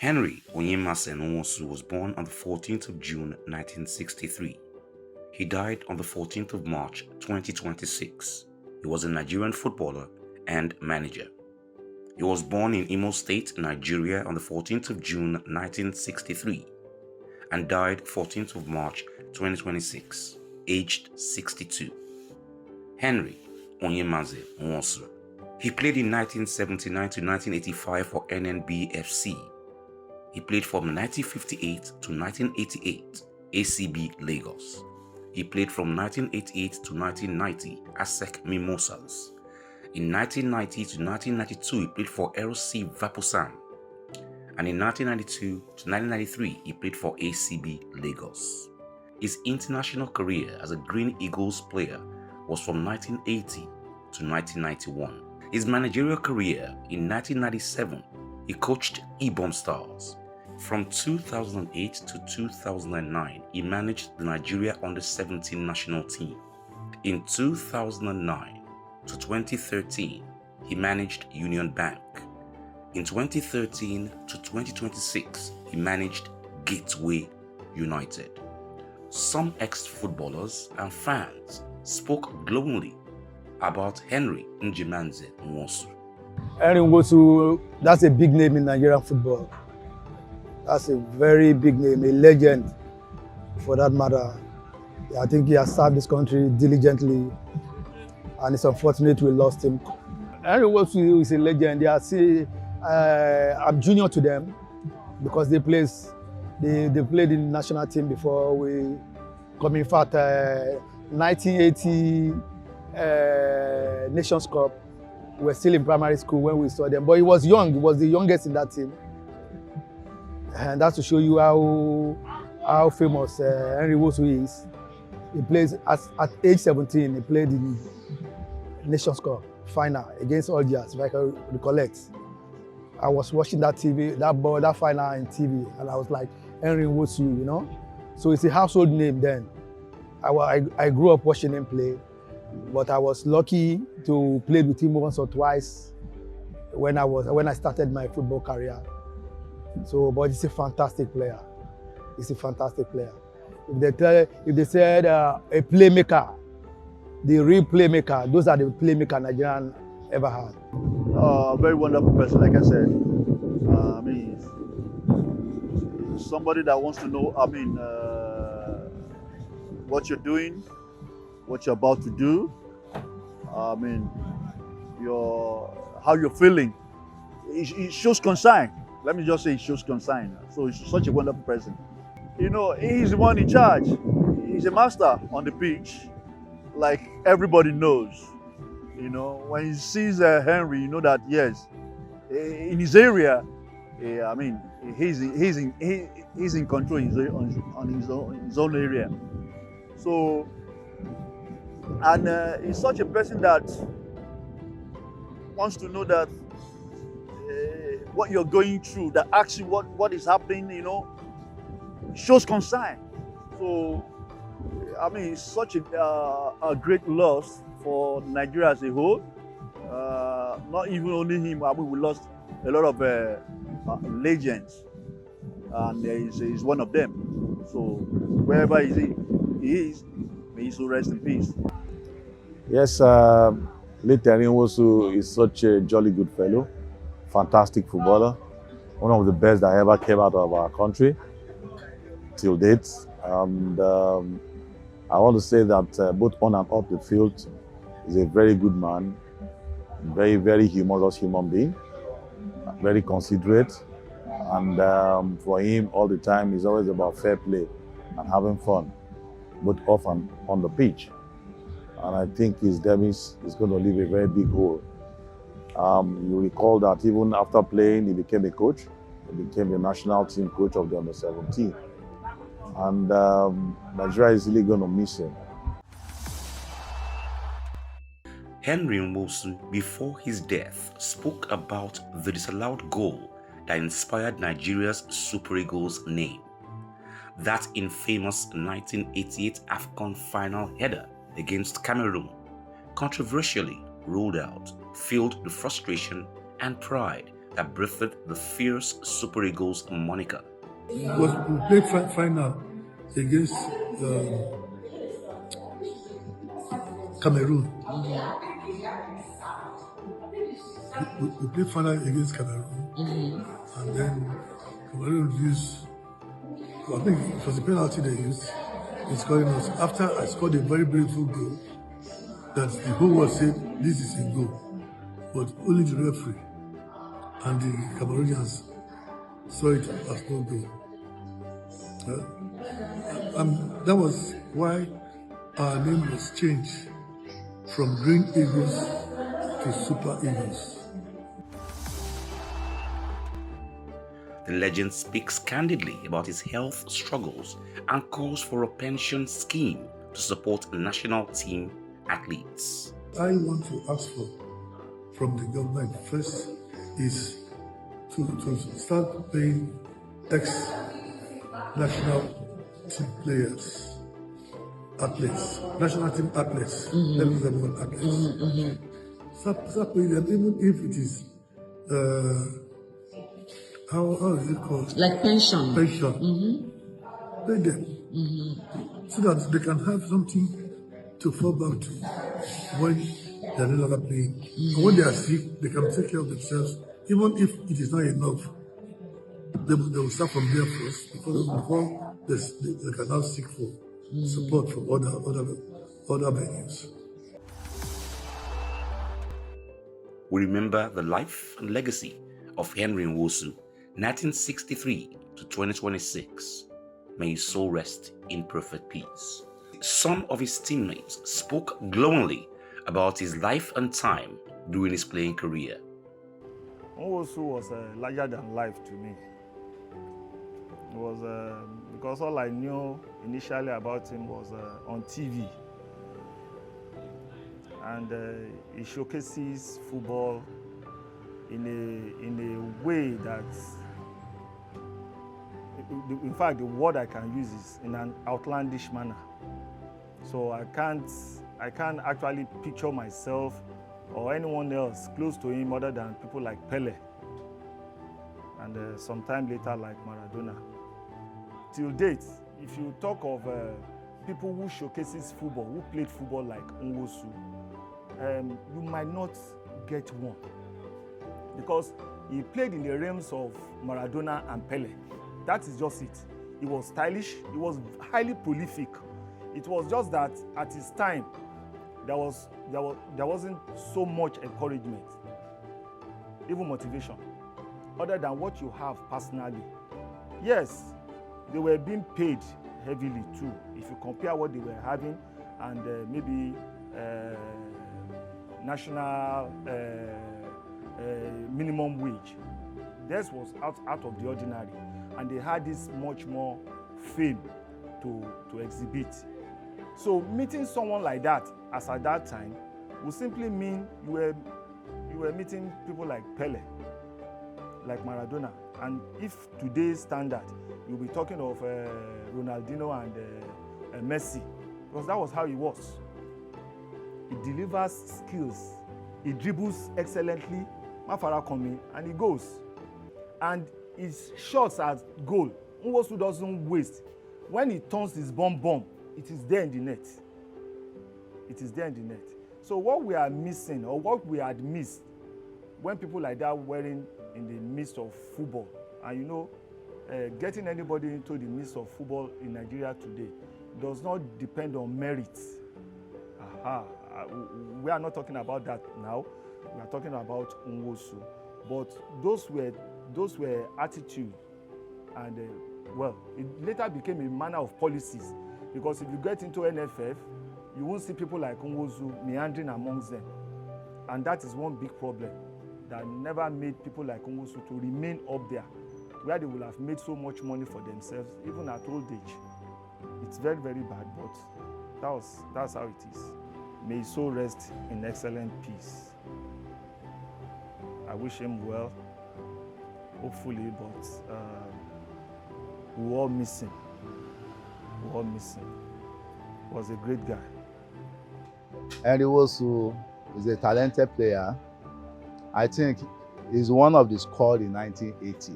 Henry Nwosu was born on the 14th of June 1963. He died on the 14th of March 2026. He was a Nigerian footballer and manager. He was born in Imo State, Nigeria on the 14th of June 1963 and died 14th of March 2026, aged 62. Henry Nwosu. He played in 1979 to 1985 for NNBFC. He played from 1958 to 1988, ACB Lagos. He played from 1988 to 1990, ASEC Mimosas. In 1990 to 1992, he played for LC Vaposan. And in 1992 to 1993, he played for ACB Lagos. His international career as a Green Eagles player was from 1980 to 1991. His managerial career in 1997, he coached Ibom Stars. From 2008 to 2009, he managed the Nigeria Under-17 national team. In 2009 to 2013, he managed Union Bank. In 2013 to 2026, he managed Gateway United. Some ex-footballers and fans spoke glowingly about Henry Nwosu. Henry Nwosu, that's a big name in Nigerian football. That's a very big name, a legend for that matter. I think he has served this country diligently, and it's unfortunate we lost him. Henry Nwosu is a legend. I'm junior to them because they played in the national team before we come. In fact, 1980 Nations Cup, we were still in primary school when we saw them. But he was young, he was the youngest in that team. And that's to show you how famous Henry Nwosu is. He plays at age 17, he played in Nations Cup final against Algiers, if I can recollect. I was watching that final on TV, and I was like, Henry Nwosu, you know? So it's a household name then. I grew up watching him play, but I was lucky to play with him once or twice when I started my football career. So, but he's a fantastic player. He's a fantastic player. If they said a playmaker, the real playmaker, those are the playmaker Nigerian ever had. Very wonderful person, like I said. Somebody that wants to know, what you're doing, what you're about to do. How you're feeling. It shows concern. Let me just say it shows concern. So he's such a wonderful person. You know, he's the one in charge. He's a master on the pitch, like everybody knows. You know, when he sees Henry, you know that yes, in his area, he's in control on his own area. So, and he's such a person that wants to know that what you're going through, that asks you what is happening, you know, shows concern. So, it's such a great loss for Nigeria as a whole. Not even only him, we lost a lot of legends, and he's one of them. So, wherever he is, may he so rest in peace. Yes, late Henry Nwosu is such a jolly good fellow, fantastic footballer, one of the best that ever came out of our country till date. And I want to say that both on and off the field, he's a very good man, very, very humorous human being, very considerate. And for him, all the time, it's always about fair play and having fun, both off and on the pitch. And I think his demise is going to leave a very big hole. You recall that even after playing, he became a coach. He became the national team coach of the Under-17. And Nigeria is really going to miss him. Henry Nwosu, before his death, spoke about the disallowed goal that inspired Nigeria's Super Eagles name. That infamous 1988 AFCON final header against Cameroon, controversially ruled out, fueled the frustration and pride that breathed the fierce Super Eagles moniker. We played final against Cameroon. We played final against Cameroon, and then Cameroon used, I think it was a penalty they used in scoring us. After I scored a very beautiful goal, that the whole world said this is a goal, but only the referee and the Cameroonians saw it as no goal. That was why our name was changed from Green Eagles to Super Eagles. The legend speaks candidly about his health struggles and calls for a pension scheme to support national team athletes. I want to ask for from the government first is to start paying ex-national team players, athletes, national team athletes, athletes. Start paying them, even if it is how is it called? Like pension. Pension. Pay them so that they can have something to fall back to when they are no longer playing. And when they are sick, they can take care of themselves. Even if it is not enough, they will start from there first before they can now seek for support from other venues. We remember the life and legacy of Henry Nwosu, 1963 to 2026. May his soul rest in perfect peace. Some of his teammates spoke glowingly about his life and time during his playing career. Nwosu was larger than life to me. It was because all I knew initially about him was on TV, and he showcases football in a way that, in fact, the word I can use is in an outlandish manner. So I can't actually picture myself or anyone else close to him other than people like Pele and sometime later like Maradona. Till date, if you talk of people who showcases football, who played football like Nwosu, you might not get one, because he played in the realms of Maradona and Pele. That is just it. He was stylish, he was highly prolific. It was just that at his time, there wasn't so much encouragement, even motivation, other than what you have personally. Yes, they were being paid heavily too. If you compare what they were having and maybe national minimum wage, theirs was out of the ordinary, and they had this much more fame to exhibit. So meeting someone like that, as at that time, would simply mean you were meeting people like Pele, like Maradona, and if today's standard, you'll be talking of Ronaldinho and Messi, because that was how he was. He delivers skills, he dribbles excellently, Mafara coming, and he goes. And his shots at goal, Nwosu doesn't waste. When he turns his bomb, it is there in the net. It is there in the net. So what we are missing, or what we had missed, when people like that were in the midst of football, and you know, getting anybody into the midst of football in Nigeria today does not depend on merit. We are not talking about that now. We are talking about Nwosu. But those were attitude, and well, it later became a manner of policies. Because if you get into NFF, you won't see people like Nwosu meandering amongst them. And that is one big problem that never made people like Nwosu to remain up there, where they will have made so much money for themselves, even at old age. It's very, very bad, but that's how it is. May his soul rest in excellent peace. I wish him well, hopefully, but we all miss him. We all miss him. He was a great guy. Henry Nwosu is a talented player. I think He's one of the squad in 1980.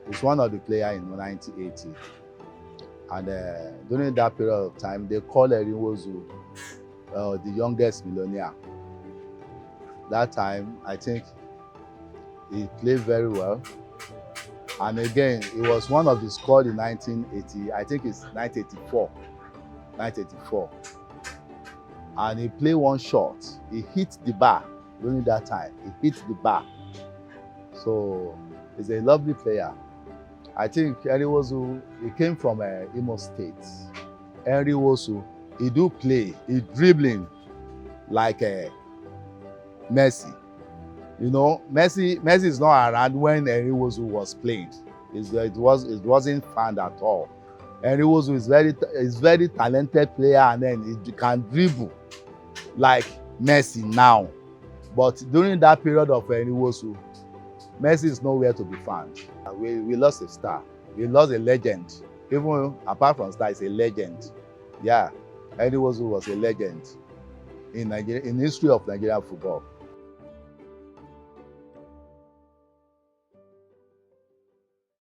He's one of the players in 1980. And during that period of time, they called Henry Nwosu the youngest millionaire. That time, I think he played very well. And again, he was one of the squad in 1980. I think it's 1984. 1984. And he played one shot. He hit the bar during that time. He hit the bar. So he's a lovely player. I think Henry Nwosu, he came from Imo State. Henry Nwosu, he do play, he dribbling like Messi. You know, Messi is not around when Henry Nwosu was playing. It wasn't found at all. Henry Nwosu is very talented player, and then he can dribble like Messi now. But during that period of Henry Nwosu, Messi is nowhere to be found. We lost a star. We lost a legend. Even apart from star, he's a legend. Yeah, Henry Nwosu was a legend in Nigeria, in the history of Nigerian football.